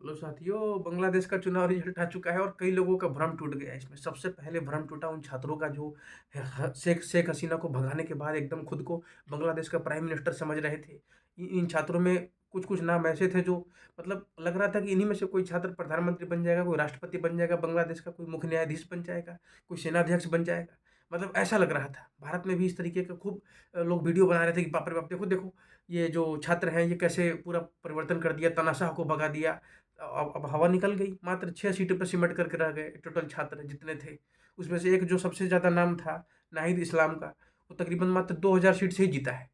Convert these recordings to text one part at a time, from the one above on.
Hello साथियों, बांग्लादेश का चुनाव रिजल्ट आ चुका है और कई लोगों का भ्रम टूट गया है इसमें। सबसे पहले भ्रम टूटा उन छात्रों का जो शेख हसीना को भगाने के बाद एकदम खुद को बांग्लादेश का प्राइम मिनिस्टर समझ रहे थे। इन छात्रों में कुछ कुछ नाम ऐसे थे जो मतलब लग रहा था कि इन्हीं में से कोई छात्र प्रधानमंत्री बन जाएगा, कोई राष्ट्रपति बन जाएगा बांग्लादेश का, कोई मुख्य न्यायाधीश बन जाएगा, कोई सेनाध्यक्ष बन जाएगा। मतलब ऐसा लग रहा था। भारत में भी इस तरीके का खूब लोग वीडियो बना रहे थे कि बाप रे बाप, देखो देखो ये जो छात्र हैं ये कैसे पूरा परिवर्तन कर दिया, तानाशाह को भगा दिया। अब हवा निकल गई। मात्र 6 सीटों पे सिमट करके रह गए टोटल छात्र जितने थे। उसमें से एक जो सबसे ज़्यादा नाम था नाहिद इस्लाम का, वो तकरीबन मात्र 2000 सीट से ही जीता है।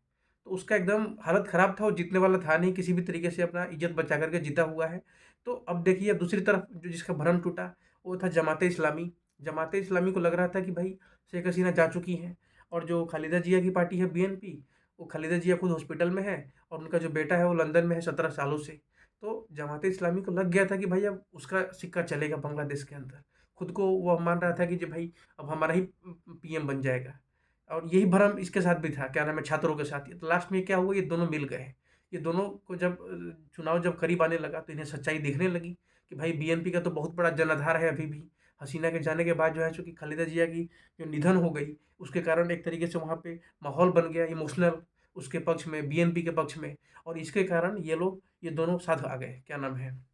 तो उसका एकदम हालत ख़राब था, वो जीतने वाला था नहीं, किसी भी तरीके से अपना इज़्ज़त बचा करके जीता हुआ है। तो अब देखिए दूसरी तरफ जो जिसका भरम टूटा, वो था जमाते इस्लामी। जमाते इस्लामी को लग रहा था कि भाई शेख हसीना जा चुकी हैं, और जो खालिदा जिया की पार्टी है बीएनपी, वो खालिदा जिया खुद हॉस्पिटल में है और उनका जो बेटा है वो लंदन में है 17 सालों से। तो जमाते इस्लामी को लग गया था कि भाई अब उसका सिक्का चलेगा बांग्लादेश के अंदर। खुद को वो मान रहा था कि जो भाई अब हमारा ही पीएम बन जाएगा। और यही भ्रम इसके साथ भी था, क्या नाम है, छात्रों के साथ। तो लास्ट में क्या हुआ, ये दोनों मिल गए। ये दोनों को जब चुनाव जब करीब आने लगा तो इन्हें सच्चाई दिखने लगी कि भाई बीएनपी का तो बहुत बड़ा जनाधार है अभी भी। हसीना के जाने के बाद जो है, चूंकि खालिदा जिया की जो निधन हो गई, उसके कारण एक तरीके से वहाँ पे माहौल बन गया इमोशनल, उसके पक्ष में, बीएनपी के पक्ष में। और इसके कारण ये दोनों साथ आ गए, क्या नाम है,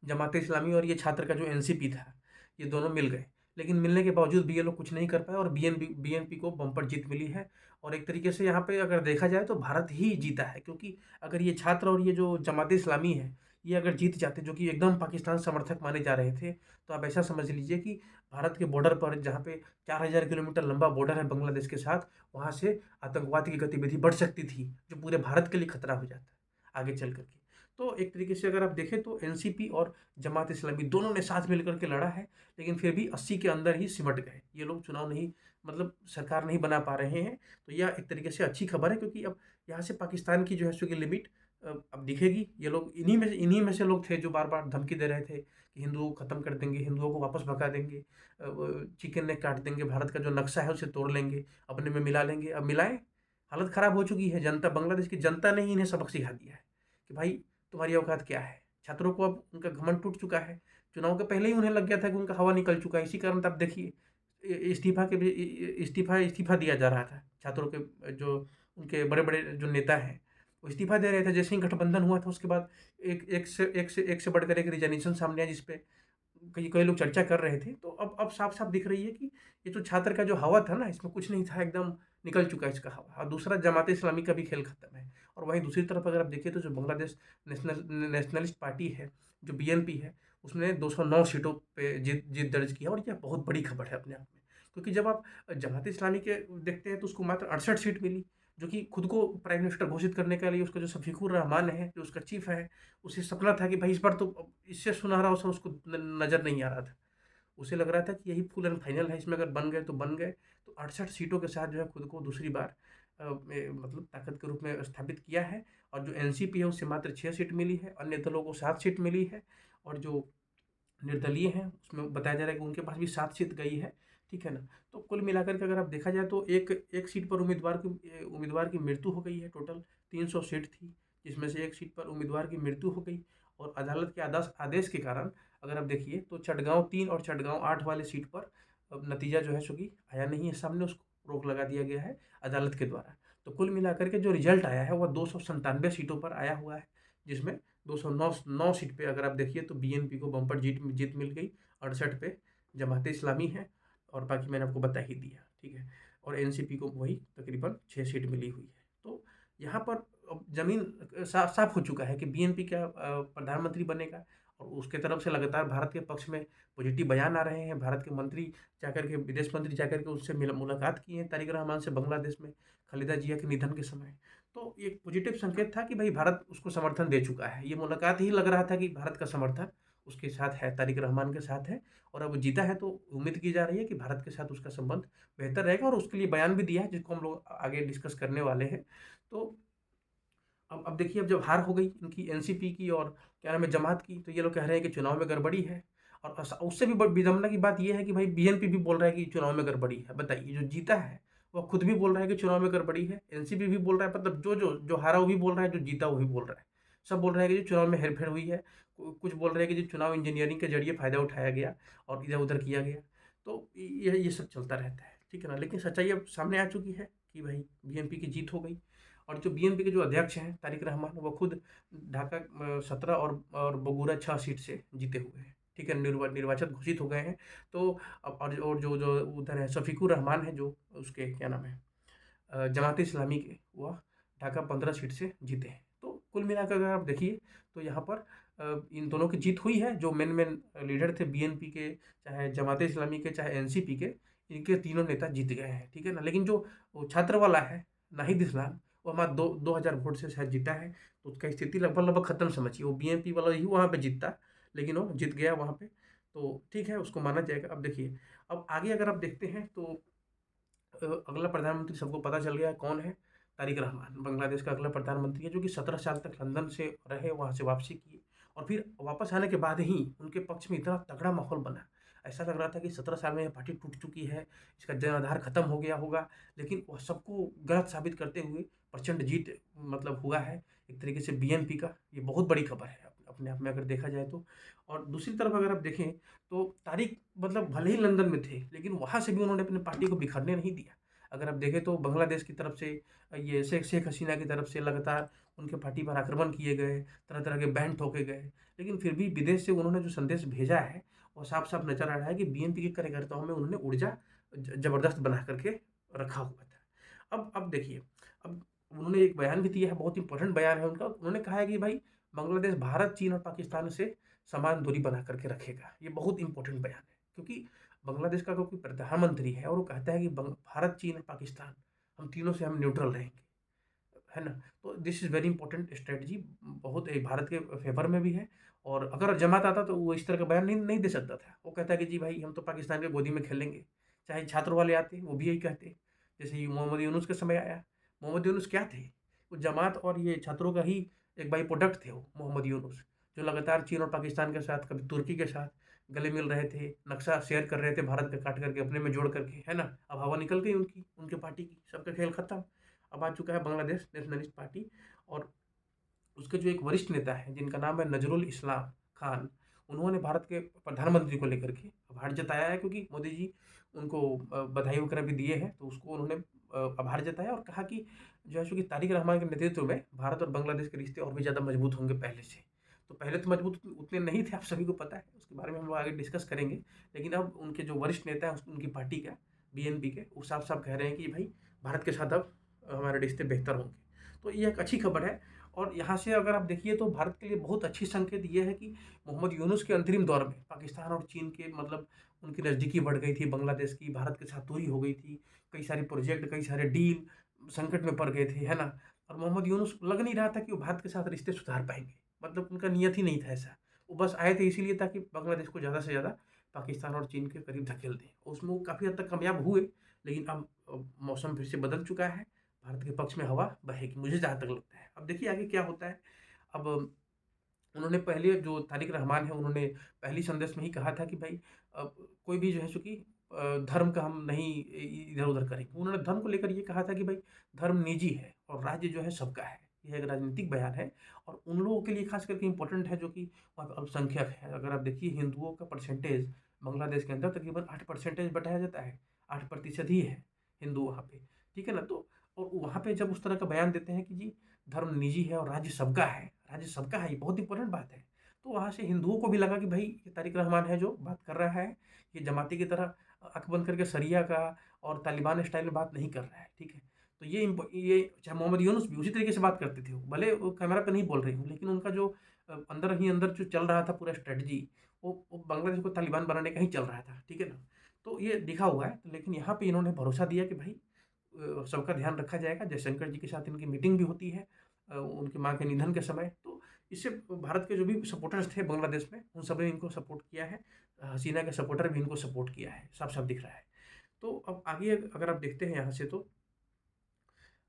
जमात इस्लामी और ये छात्र का जो एनसीपी था, ये दोनों मिल गए। लेकिन मिलने के बावजूद भी ये लोग कुछ नहीं कर पाए और बीएनपी को बम्पर जीत मिली है। और एक तरीके से यहाँ पे अगर देखा जाए तो भारत ही जीता है, क्योंकि अगर ये छात्र और ये जो जमात इस्लामी है, ये अगर जीत जाते, जो कि एकदम पाकिस्तान समर्थक माने जा रहे थे, तो आप ऐसा समझ लीजिए कि भारत के बॉर्डर पर, जहाँ पे 4000 किलोमीटर लंबा बॉर्डर है बांग्लादेश के साथ, वहाँ से आतंकवाद की गतिविधि बढ़ सकती थी, जो पूरे भारत के लिए खतरा हो जाता आगे चल करके। तो एक तरीके से अगर आप देखें तो एनसीपी और जमात इस्लामी दोनों ने साथ मिलकर के लड़ा है, लेकिन फिर भी 80 के अंदर ही सिमट गए। ये लोग चुनाव नहीं, मतलब सरकार नहीं बना पा रहे हैं। तो यह एक तरीके से अच्छी खबर है, क्योंकि अब यहाँ से पाकिस्तान की जो है सो की लिमिट अब दिखेगी। ये लोग इन्हीं में से लोग थे जो बार बार धमकी दे रहे थे कि हिंदुओं को खत्म कर देंगे, हिंदुओं को वापस भगा देंगे, चिकन नेक काट देंगे, भारत का जो नक्शा है उसे तोड़ लेंगे, अपने में मिला लेंगे। अब मिलाएं, हालत खराब हो चुकी है। जनता, बांग्लादेश की जनता ने ही इन्हें सबक सिखा दिया है कि भाई तुम्हारी औकात क्या है। छात्रों को अब उनका घमंड टूट चुका है। चुनाव के पहले ही उन्हें लग गया था कि उनका हवा निकल चुका है। इसी कारण तो आप देखिए इस्तीफा दिया जा रहा था छात्रों के, जो उनके बड़े बड़े जो नेता हैं वो इस्तीफा दे रहे थे। जैसे ही गठबंधन हुआ था उसके बाद एक से बढ़कर एक रिजर्वेशन सामने आया, जिसपे कई कई लोग चर्चा कर रहे थे। तो अब साफ साफ दिख रही है कि ये जो छात्र का जो हवा था ना, इसमें कुछ नहीं था, एकदम निकल चुका है इसका हवा। और दूसरा, जमात इस्लामी का भी खेल खत्म है। और वहीं दूसरी तरफ अगर आप देखिए तो जो बांग्लादेश नेशनलिस्ट पार्टी है, जो बीएनपी है, उसने 209 सीटों पे जीत जीत दर्ज की है। और यह बहुत बड़ी खबर है अपने आप में, क्योंकि जब आप जमात इस्लामी के देखते हैं तो उसको मात्र 68 सीट मिली, जो कि खुद को प्राइम मिनिस्टर घोषित करने के लिए उसका जो शफीकुर रहमान है, जो उसका चीफ है, उसे सपना था कि भाई इस बार तो इससे सुनहरा अवसर उसको नज़र नहीं आ रहा था। उसे लग रहा था कि यही फुल एंड फाइनल है, इसमें अगर बन गए तो बन गए। तो 68 सीटों के साथ जो है खुद को दूसरी बार मतलब ताकत के रूप में स्थापित किया है। और जो एनसीपी है उससे मात्र 6 सीट मिली है, अन्य दलों को 7 सीट मिली है। और जो निर्दलीय हैं उसमें बताया जा रहा है कि उनके पास भी 7 सीट गई है, ठीक है ना। तो कुल मिलाकर के अगर आप देखा जाए तो एक एक सीट पर उम्मीदवार की मृत्यु हो गई है। टोटल 300 सीट थी, जिसमें से एक सीट पर उम्मीदवार की मृत्यु हो गई। और अदालत के आदेश के कारण अगर आप देखिए तो चटगांव 3 और चटगांव 8 वाले सीट पर अब नतीजा जो है सो कि आया नहीं है सामने, उसको रोक लगा दिया गया है अदालत के द्वारा। तो कुल मिलाकर के जो रिजल्ट आया है वह 297 सीटों पर आया हुआ है, जिसमें 209 सीट पे अगर आप देखिए तो बीएनपी को बम्पर जीत जीत मिल गई। 68 पे जमाते इस्लामी है, और बाकी मैंने आपको बता ही दिया, ठीक है। और एनसीपी को वही तकरीबन 6 सीट मिली हुई है। तो यहाँ पर अब जमीन साफ हो चुका है कि बीएनपी का प्रधानमंत्री बनेगा। और उसके तरफ से लगातार भारत के पक्ष में पॉजिटिव बयान आ रहे हैं। भारत के मंत्री जाकर के, विदेश मंत्री जाकर के उससे मुलाकात की है तारिक रहमान से बांग्लादेश में, खालिदा जिया के निधन के समय। तो एक पॉजिटिव संकेत था कि भाई भारत उसको समर्थन दे चुका है। ये मुलाकात ही लग रहा था कि भारत का समर्थन उसके साथ है, तारिक रहमान के साथ है। और अब वो जीता है तो उम्मीद की जा रही है कि भारत के साथ उसका संबंध बेहतर रहेगा, और उसके लिए बयान भी दिया है, जिसको हम लोग आगे डिस्कस करने वाले हैं। तो अब देखिए, अब जब हार हो गई इनकी एनसीपी की और क्या नाम है जमात की, तो ये लोग कह रहे हैं कि चुनाव में गड़बड़ी है। और उससे भी बड़ी विडम्बना की बात यह है कि भाई बीएनपी भी बोल रहा है कि चुनाव में गड़बड़ी है। बताइए, जो जीता है वह खुद भी बोल रहा है कि चुनाव में गड़बड़ी है, एनसीपी भी बोल रहा है, मतलब जो जो जो हारा वो भी बोल रहा है, जो जीता वो भी बोल रहा है। सब बोल रहे हैं कि जो चुनाव में हेरफेर हुई है, कुछ बोल रहे हैं कि जो चुनाव इंजीनियरिंग के जरिए फ़ायदा उठाया गया और इधर-उधर किया गया। तो ये सब चलता रहता है, ठीक है ना? लेकिन सच्चाई अब सामने आ चुकी है कि भाई बीएनपी की जीत हो गई और जो बीएनपी के जो अध्यक्ष हैं तारिक रहमान, वो खुद ढाका 17 और बगूरा 6 सीट से जीते हुए हैं, ठीक है? निर्वाचित घोषित हो गए हैं। तो अब और जो जो उधर है शफीकुर रहमान है, जो उसके क्या नाम है जमात इस्लामी के, वह ढाका 15 सीट से जीते हैं। तो कुल मिलाकर अगर आप देखिए तो यहाँ पर इन दोनों की जीत हुई है। जो मेन लीडर थे बीएनपी के, चाहे जमात इस्लामी के, चाहे एनसीपी के, इनके तीनों नेता जीत गए हैं, ठीक है ना? लेकिन जो वो छात्र वाला है नाहिद इस्लाम, वो हमारा 2000 वोट से शायद जीता है। तो उसका स्थिति लगभग लगभग खत्म समझिए। वो बीएनपी वाला ही वहाँ पे जीतता, लेकिन वो जीत गया वहाँ पे। तो ठीक है, उसको माना जाएगा। अब देखिए, अब आगे अगर आप देखते हैं तो अगला प्रधानमंत्री सबको पता चल गया है कौन है। तारिक रहमान बांग्लादेश का अगला प्रधानमंत्री है, जो कि 17 साल तक लंदन से रहे, वहाँ से वापसी की और फिर वापस आने के बाद ही उनके पक्ष में इतना तगड़ा माहौल बना। ऐसा लग रहा था कि 17 साल में यह पार्टी टूट चुकी है, इसका जनाधार खत्म हो गया होगा, लेकिन वह सबको गलत साबित करते हुए प्रचंड जीत मतलब हुआ है एक तरीके से बीएनपी का। ये बहुत बड़ी खबर है अपने आप में अगर देखा जाए तो। और दूसरी तरफ अगर आप देखें तो तारिक मतलब भले ही लंदन में थे, लेकिन वहाँ से भी उन्होंने अपनी पार्टी को बिखरने नहीं दिया। अगर आप देखें तो बांग्लादेश की तरफ से ये शेख हसीना की तरफ से लगातार उनके पार्टी पर आक्रमण किए गए, तरह-तरह के बैन ठोके गए, लेकिन फिर भी विदेश से उन्होंने जो संदेश भेजा है, वो साफ-साफ नज़र आ रहा है कि बीएनपी के कार्यकर्ताओं में उन्होंने ऊर्जा ज़बरदस्त बना कर के रखा हुआ था। अब देखिए, अब उन्होंने एक बयान भी दिया है, बहुत इम्पोर्टेंट बयान है उनका। उन्होंने कहा है कि भाई बांग्लादेश भारत, चीन और पाकिस्तान से समान दूरी बना कर के रखेगा। ये बहुत इम्पोर्टेंट बयान है, क्योंकि बांग्लादेश का कोई प्रधानमंत्री है और वो कहता है कि भारत, चीन और पाकिस्तान, हम तीनों से हम न्यूट्रल रहेंगे, है ना? तो this is very important strategy, बहुत भारत के फेवर में भी है। और अगर जमात आता तो वो इस तरह का बयान नहीं नहीं दे सकता था। वो कहता है कि जी भाई हम तो पाकिस्तान के गोदी में खेलेंगे। चाहे छात्र वाले आते वो भी यही कहते, जैसे ये मोहम्मद यूनुस के समय आया। मोहम्मद यूनुस क्या थे? वो जमात और ये छात्रों का ही एक बाई प्रोडक्ट थे वो मोहम्मद यूनुस, जो लगातार चीन और पाकिस्तान के साथ, कभी तुर्की के साथ गले मिल रहे थे, नक्शा शेयर कर रहे थे भारत का काट करके अपने में जोड़ करके, है ना? अब हवा निकल गई उनकी, उनके पार्टी की, सबका खेल खत्म। अब आ चुका है बांग्लादेश नेशनलिस्ट पार्टी और उसके जो एक वरिष्ठ नेता है जिनका नाम है नजरुल इस्लाम खान, उन्होंने भारत के प्रधानमंत्री को लेकर के आभार जताया है, क्योंकि मोदी जी उनको बधाई वगैरह भी दिए हैं, तो उसको उन्होंने आभार जताया और कहा कि जो है, चूँकि तारिक रहमान के नेतृत्व में भारत और बांग्लादेश के रिश्ते और भी ज़्यादा मजबूत होंगे पहले से। तो पहले तो मजबूत उतने नहीं थे, आप सभी को पता है, उसके बारे में हम लोग आगे डिस्कस करेंगे। लेकिन अब उनके जो वरिष्ठ नेता हैं उनकी पार्टी का, बीएनपी के, वो साफ-साफ कह रहे हैं कि भाई भारत के साथ अब हमारे रिश्ते बेहतर होंगे। तो ये एक अच्छी खबर है। और यहाँ से अगर आप देखिए तो भारत के लिए बहुत अच्छी संकेत ये है कि मोहम्मद यूनुस के अंतरिम दौर में पाकिस्तान और चीन के मतलब उनकी नज़दीकी बढ़ गई थी, बांग्लादेश की भारत के साथ दूरी हो गई थी, कई सारे प्रोजेक्ट, कई सारे डील संकट में पड़ गए थे, है ना? और मोहम्मद यूनुस लग नहीं रहा था कि वो भारत के साथ रिश्ते सुधार पाएँगे, मतलब उनका नियत ही नहीं था ऐसा। वो बस आए थे इसीलिए ताकि बांग्लादेश को ज़्यादा से ज़्यादा पाकिस्तान और चीन के करीब धकेल दें। उसमें वो काफ़ी हद तक कामयाब हुए, लेकिन अब मौसम फिर से बदल चुका है, भारत के पक्ष में हवा बहेगी, मुझे जहाँ तक लगता है। अब देखिए आगे क्या होता है। अब उन्होंने पहले जो तारिक रहमान है, उन्होंने पहली संदेश में ही कहा था कि भाई कोई भी जो है सो कि धर्म का हम नहीं इधर-उधर करेंगे। उन्होंने धर्म को लेकर ये कहा था कि भाई धर्म निजी है और राज्य जो है सबका है। यह एक राजनीतिक बयान है और उन लोगों के लिए खास करके इम्पोर्टेंट है जो कि वहाँ पे अल्पसंख्यक है। अगर आप देखिए हिंदुओं का परसेंटेज बांग्लादेश के अंदर तकरीबन 8% बताया जाता है, 8% ही है हिंदू वहाँ पे, ठीक है ना? तो और वहाँ पे जब उस तरह का बयान देते हैं कि जी धर्म निजी है और राज्य सबका है, राज्य सबका है, ये बहुत इंपॉर्टेंट बात है। तो वहाँ से हिंदुओं को भी लगा कि भाई ये तारिक रहमान है जो बात कर रहा है, ये जमाती की तरह आँख बंद करके शरिया का और तालिबान स्टाइल में बात नहीं कर रहा है, ठीक है? तो ये चाहे मोहम्मद यूनुस भी उसी तरीके से बात करते थे वो, भले वो कैमरा पे नहीं बोल रहे हों, लेकिन उनका जो अंदर ही अंदर जो चल रहा था पूरा स्ट्रैटेजी, वो बांग्लादेश को तालिबान बनाने का ही चल रहा था, ठीक है ना? तो ये लिखा हुआ है, लेकिन यहाँ पे इन्होंने भरोसा दिया कि भाई सबका ध्यान रखा जाएगा। जयशंकर जी के साथ इनकी मीटिंग भी होती है उनकी माँ के निधन के समय। तो इससे भारत के जो भी सपोर्टर्स थे बांग्लादेश में, उन सभी ने इनको सपोर्ट किया है। हसीना के सपोर्टर भी इनको सपोर्ट किया है, साफ-साफ दिख रहा है। तो अब आगे अगर आप देखते हैं यहाँ से तो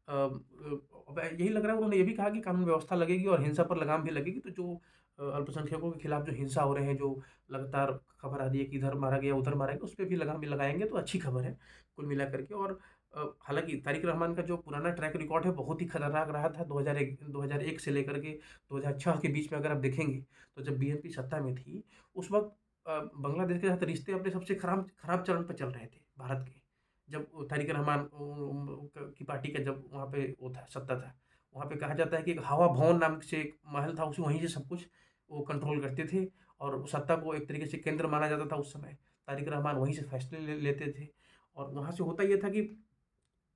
अब यही लग रहा है, उन्होंने ये भी कहा कि कानून व्यवस्था लगेगी और हिंसा पर लगाम भी लगेगी। तो जो अल्पसंख्यकों के खिलाफ जो हिंसा हो रहे हैं, जो लगातार खबर आ रही है कि इधर मारा गया, उधर मारा गया, उस पे भी लगाम भी लगाएँगे, तो अच्छी खबर है कुल मिला कर के। और हालाँकि तारिक रहमान का जो पुराना ट्रैक रिकॉर्ड है बहुत ही खतरनाक रहा था। 2001 से लेकर के 2006 के बीच में अगर आप देखेंगे, तो जब बीएनपी सत्ता में थी, उस वक़्त बांग्लादेश के साथ रिश्ते अपने सबसे खराब खराब चरण पे चल रहे थे भारत के। जब तारिक रहमान की पार्टी का जब वहाँ पे वो था, सत्ता था, वहाँ पे कहा जाता है कि एक हवा भवन नाम से एक महल था, उसी वहीं से सब कुछ वो कंट्रोल करते थे और सत्ता को एक तरीके से केंद्र माना जाता था उस समय। तारिक रहमान वहीं से फैसले लेते थे और वहाँ से होता ये था कि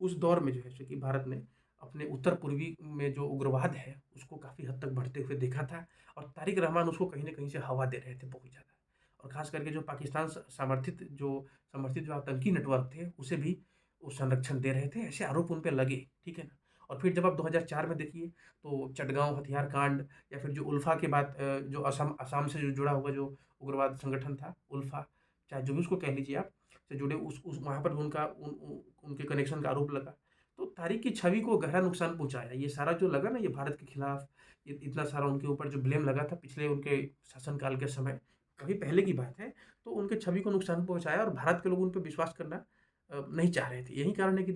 उस दौर में जो है सो कि भारत ने अपने उत्तर पूर्वी में जो उग्रवाद है, उसको काफ़ी हद तक बढ़ते हुए देखा था और तारिक रहमान उसको कहीं न कहीं से हवा दे रहे थे बहुत ज़्यादा। और ख़ास करके जो पाकिस्तान समर्थित जो आतंकी नेटवर्क थे, उसे भी वो संरक्षण दे रहे थे, ऐसे आरोप उन पे लगे, ठीक है ना? और फिर जब आप 2004 में देखिए, तो चटगाँव हथियार कांड या फिर जो उल्फा के बाद जो असम से जो जुड़ा हुआ जो उग्रवाद संगठन था, उल्फा, चाहे जो भी उसको कह लीजिए आप, से जुड़े उस वहाँ पर भी उनका उनके कनेक्शन का आरोप लगा। तो तारिक की छवि को गहरा नुकसान पहुँचाया। ये सारा जो लगा ना ये भारत के खिलाफ इतना सारा उनके ऊपर जो ब्लेम लगा था पिछले उनके शासनकाल के समय, काफ़ी पहले की बात है, तो उनके छवि को नुकसान पहुँचाया और भारत के लोग उन पे विश्वास करना नहीं चाह रहे थे। यही कारण है कि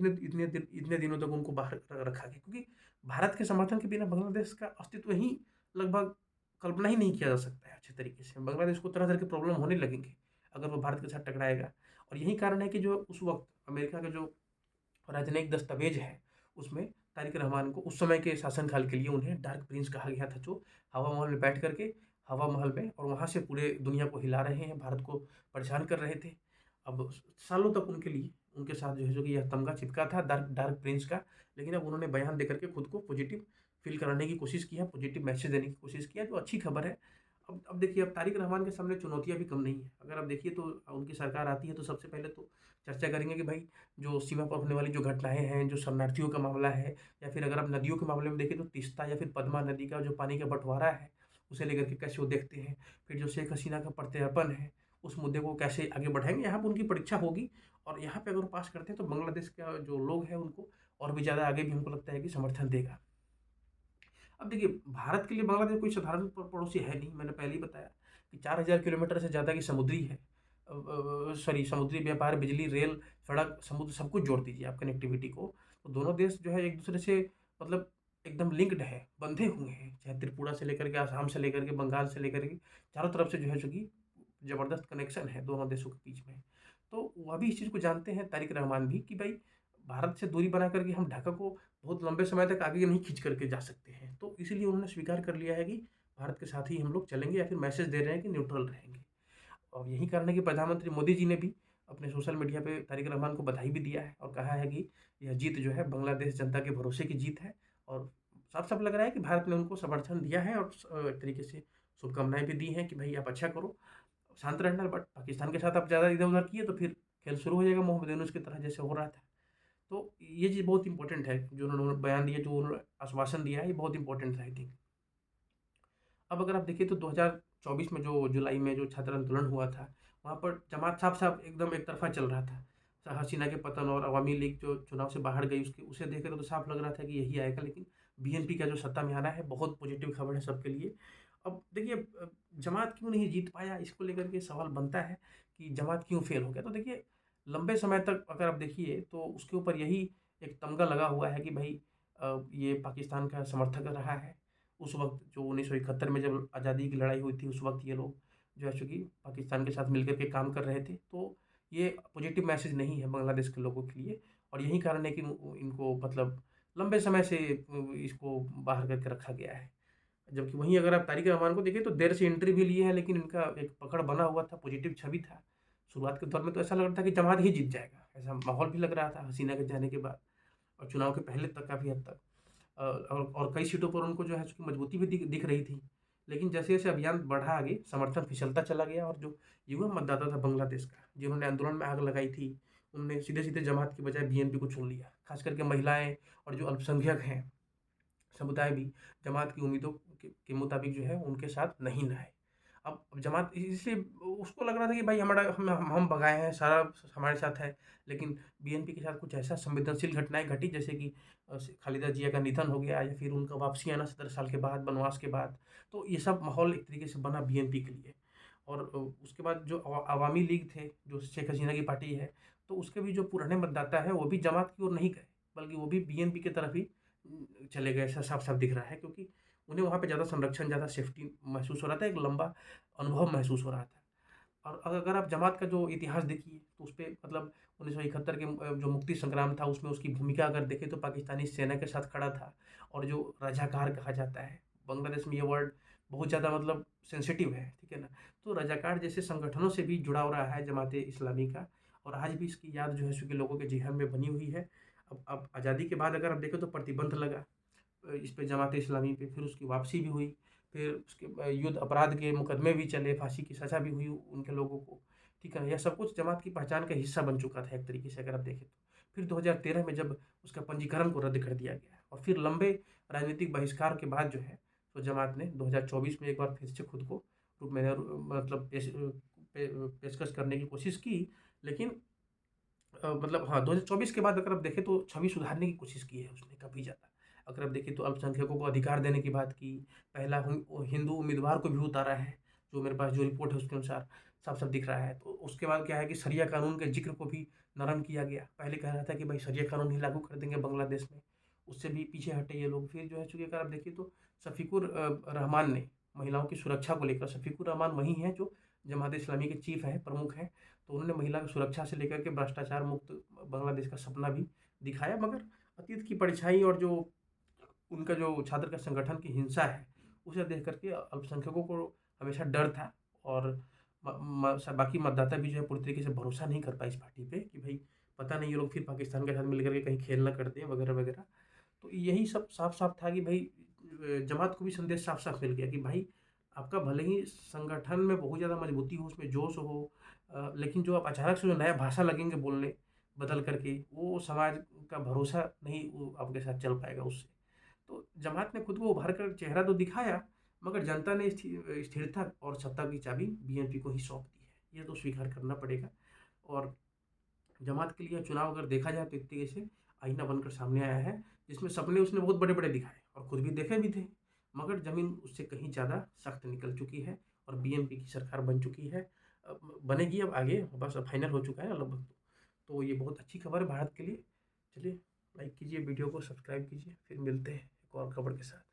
इतने दिनों तक उनको बाहर रखा गया क्योंकि भारत के समर्थन के बिना बांग्लादेश का अस्तित्व ही लगभग कल्पना ही नहीं किया जा सकता है अच्छे तरीके से। बांग्लादेश को तरह-तरह के प्रॉब्लम होने लगेंगे, अगर वो भारत के साथ टकराएगा। और यही कारण है कि जो उस वक़्त अमेरिका का जो राजनयिक दस्तावेज है, उसमें तारिक रहमान को उस समय के शासनकाल के लिए उन्हें डार्क प्रिंस कहा गया था, जो हवा महल में बैठ कर के हवा महल में और वहाँ से पूरे दुनिया को हिला रहे हैं, भारत को परेशान कर रहे थे। अब सालों तक उनके लिए उनके साथ जो है जो कि यह तमगा चिपका था डार्क डार्क प्रिंस का, लेकिन अब उन्होंने बयान देकर के खुद को पॉजिटिव फ़ील कराने की कोशिश की है, पॉजिटिव मैसेज देने की कोशिश किया, जो अच्छी खबर है। अब देखिए, अब तारिक रहमान के सामने चुनौतियाँ भी कम नहीं है। अगर आप देखिए तो उनकी सरकार आती है तो सबसे पहले तो चर्चा करेंगे कि भाई जो सीमा पर होने वाली जो घटनाएँ हैं, जो शरणार्थियों का मामला है या फिर अगर आप नदियों के मामले में देखें तो तीस्ता या फिर पद्मा नदी का जो पानी का बँटवारा है, उसे लेकर के कैसे वो देखते हैं। फिर जो शेख हसीना का प्रत्यर्पण है, उस मुद्दे को कैसे आगे बढ़ाएँगे, यहाँ पे उनकी परीक्षा होगी और यहाँ पे अगर वो पास करते हैं तो बांग्लादेश का जो लोग हैं उनको और भी ज़्यादा आगे भी हमको लगता है कि समर्थन देगा। अब देखिए, भारत के लिए बांग्लादेश कोई साधारण पड़ोसी है नहीं। मैंने पहले ही बताया कि 4000 किलोमीटर से ज़्यादा की समुद्री है। सॉरी, समुद्री व्यापार, बिजली, रेल, सड़क, समुद्र सब कुछ जोड़ दीजिए आप कनेक्टिविटी को, तो दोनों देश जो है एक-दूसरे से मतलब एकदम लिंक्ड है, बंधे हुए हैं। चाहे त्रिपुरा से लेकर के, आसाम से लेकर के, बंगाल से लेकर के, चारों तरफ से जो है चूँकि ज़बरदस्त कनेक्शन है दोनों देशों के बीच में। तो वह भी इस चीज़ को जानते हैं तारिक रहमान भी कि भाई भारत से दूरी बना कर के हम ढाका को बहुत लंबे समय तक आगे नहीं खींच करके जा सकते हैं। तो इसीलिए उन्होंने स्वीकार कर लिया है कि भारत के साथ ही हम लोग चलेंगे या फिर मैसेज दे रहे हैं कि न्यूट्रल रहेंगे। और यही कारण है कि प्रधानमंत्री मोदी जी ने भी अपने सोशल मीडिया पे तारिक रहमान को बधाई भी दिया है और कहा है कि यह जीत जो है बांग्लादेश जनता के भरोसे की जीत है और साफ-साफ लग रहा है कि भारत ने उनको समर्थन दिया है और एक तरीके से शुभकामनाएँ भी दी हैं कि भई आप अच्छा करो, शांत रहना बट पाकिस्तान के साथ आप ज़्यादा इधर-उधर किए तो फिर खेल शुरू हो जाएगा मोहम्मद यूनुस की तरह जैसे हो रहा था। तो ये चीज़ बहुत इम्पोर्टेंट है, जो उन्होंने बयान दिया, जो उन्होंने आश्वासन दिया है, ये बहुत इम्पोर्टेंट था आई थिंक। अब अगर आप देखिए तो 2024 में जो जुलाई में जो छात्र आंदोलन हुआ था, वहाँ पर जमात साफ-साफ एकदम एक तरफ़ा चल रहा था। हसीना के पतन और अवामी लीग जो चुनाव से बाहर गई उसके उसे देख कर तो साफ लग रहा था कि यही आएगा, लेकिन बीएनपी का जो सत्ता में आना है, बहुत पॉजिटिव खबर है सबके लिए। अब देखिए जमात क्यों नहीं जीत पाया, इसको लेकर के सवाल बनता है कि जमात क्यों फ़ेल हो गया? तो देखिए, लंबे समय तक अगर आप देखिए तो उसके ऊपर यही एक तमगा लगा हुआ है कि भई ये पाकिस्तान का समर्थक रहा है। उस वक़्त जो 1971 में जब आज़ादी की लड़ाई हुई थी, उस वक़्त ये लोग जो है चूँकि पाकिस्तान के साथ मिलकर के काम कर रहे थे, तो ये पॉज़िटिव मैसेज नहीं है बांग्लादेश के लोगों के लिए और यही कारण है कि इनको मतलब लंबे समय से इसको बाहर करके रखा गया है। जबकि वहीं अगर आप तारिक रहमान को देखें तो देर से एंट्री भी लिए हैं, लेकिन इनका एक पकड़ बना हुआ था, पॉज़िटिव छवि था। शुरुआत के दौर में तो ऐसा लग रहा था कि जमात ही जीत जाएगा, ऐसा माहौल भी लग रहा था हसीना के जाने के बाद और चुनाव के पहले तक काफ़ी हद तक। और कई सीटों पर उनको जो है उसकी मजबूती भी दिख रही थी। लेकिन जैसे-जैसे अभियान बढ़ा आगे, समर्थन फिसलता चला गया और जो युवा मतदाता था बांग्लादेश का, जिन्होंने आंदोलन में आग लगाई थी, उन्होंने सीधे-सीधे जमात की बजाय बीएनपी को चुन लिया। ख़ास करके महिलाएँ और जो अल्पसंख्यक हैं, समुदाय भी जमात की उम्मीदों के मुताबिक जो है उनके साथ नहीं रहे। अब जमात इसलिए उसको लग रहा था कि भाई हमारा हम भगाए हैं, सारा हमारे साथ है। लेकिन बीएनपी के साथ कुछ ऐसा संवेदनशील घटनाएँ घटी जैसे कि खालिदा जिया का निधन हो गया या फिर उनका वापसी आना 17 साल के बाद, वनवास के बाद। तो ये सब माहौल एक तरीके से बना बीएनपी के लिए। और उसके बाद जो अवामी लीग थे, जो शेख हसीना की पार्टी है, तो उसके भी जो पुराने मतदाता हैं वो भी जमात की ओर नहीं गए, बल्कि वो भी बीएनपी की तरफ ही चले गए। ऐसा साफ-साफ दिख रहा है, क्योंकि उन्हें वहाँ पे ज़्यादा संरक्षण, ज़्यादा सेफ्टी महसूस हो रहा था, एक लंबा अनुभव महसूस हो रहा था। और अगर आप जमात का जो इतिहास देखिए, तो उसपे मतलब 1971 के जो मुक्ति संग्राम था, उसमें उसकी भूमिका अगर देखें तो पाकिस्तानी सेना के साथ खड़ा था। और जो रज़ाकार कहा जाता है, बांग्लादेश में ये वर्ड बहुत ज़्यादा मतलब सेंसिटिव है, ठीक है ना? तो रज़ाकार जैसे संगठनों से भी जुड़ाव रहा है जमात-ए-इस्लामी का, और आज भी इसकी याद जो है सो कि लोगों के ज़ेहन में बनी हुई है। अब आज़ादी के बाद अगर आप देखें तो प्रतिबंध लगा इस पे जमात-ए-इस्लामी पे, फिर उसकी वापसी भी हुई, फिर उसके युद्ध अपराध के मुकदमे भी चले, फांसी की सज़ा भी हुई उनके लोगों को, ठीक है ना? यह सब कुछ जमात की पहचान का हिस्सा बन चुका था एक तरीके से अगर आप देखें तो। फिर 2013 में जब उसका पंजीकरण को रद्द कर दिया गया, और फिर लंबे राजनीतिक बहिष्कार के बाद जो है, तो जमात ने 2024 में एक बार फिर से खुद को मतलब पेशकश करने की कोशिश की, लेकिन मतलब हाँ, 2024 के बाद अगर आप देखें तो छवि सुधारने की कोशिश की है उसने काफ़ी ज़्यादा। अगर आप देखें तो अल्पसंख्यकों को अधिकार देने की बात की, पहला हिंदू उम्मीदवार को भी उतारा है, जो मेरे पास जो रिपोर्ट है उसके अनुसार साफ-साफ दिख रहा है। तो उसके बाद क्या है कि शरिया कानून के ज़िक्र को भी नरम किया गया। पहले कह रहा था कि भाई शरिया कानून ही लागू कर देंगे बांग्लादेश में, उससे भी पीछे हटे ये लोग। फिर जो है चूँकि अगर आप देखिए तो शफ़ीकुर रहमान ने महिलाओं की सुरक्षा को लेकर, शफ़ीकुर रहमान वही हैं जो जमात-ए-इस्लामी के चीफ़ हैं, प्रमुख हैं। तो उन्होंने महिला की सुरक्षा से लेकर के भ्रष्टाचार मुक्त बांग्लादेश का सपना भी दिखाया, मगर अतीत की परछाई और जो उनका जो छात्र का संगठन की हिंसा है, उसे देख कर के अल्पसंख्यकों को हमेशा डर था। और बाकी मतदाता भी जो है पूरी तरीके से भरोसा नहीं कर पाए इस पार्टी पे कि भाई पता नहीं ये लोग फिर पाकिस्तान के साथ मिल करके कहीं खेल ना कर दें वगैरह वगैरह। तो यही सब साफ साफ था कि भाई जमात को भी संदेश साफ साफ मिल गया कि भाई आपका भले ही संगठन में बहुत ज़्यादा मजबूती हो, उसमें जोश हो, लेकिन जो आप अचानक से जो नया भाषा लगेंगे बोलने बदल करके, वो समाज का भरोसा नहीं वो आपके साथ चल पाएगा उससे। तो जमात ने खुद को उभार कर चेहरा तो दिखाया, मगर जनता ने स्थिरता और सत्ता की चाबी बीएनपी को ही सौंप दी है, ये तो स्वीकार करना पड़ेगा। और जमात के लिए चुनाव अगर देखा जाए तो एक तरीके से आईना बनकर सामने आया है, जिसमें सपने उसने बहुत बड़े-बड़े दिखाए और खुद भी देखे भी थे, मगर ज़मीन उससे कहीं ज़्यादा सख्त निकल चुकी है और बीएनपी की सरकार बन चुकी है। बनेगी अब आगे, बस अब फाइनल हो चुका है लगभग। तो ये बहुत अच्छी खबर है भारत के लिए। चलिए, लाइक कीजिए, वीडियो को सब्सक्राइब कीजिए, फिर मिलते हैं एक और खबर के साथ।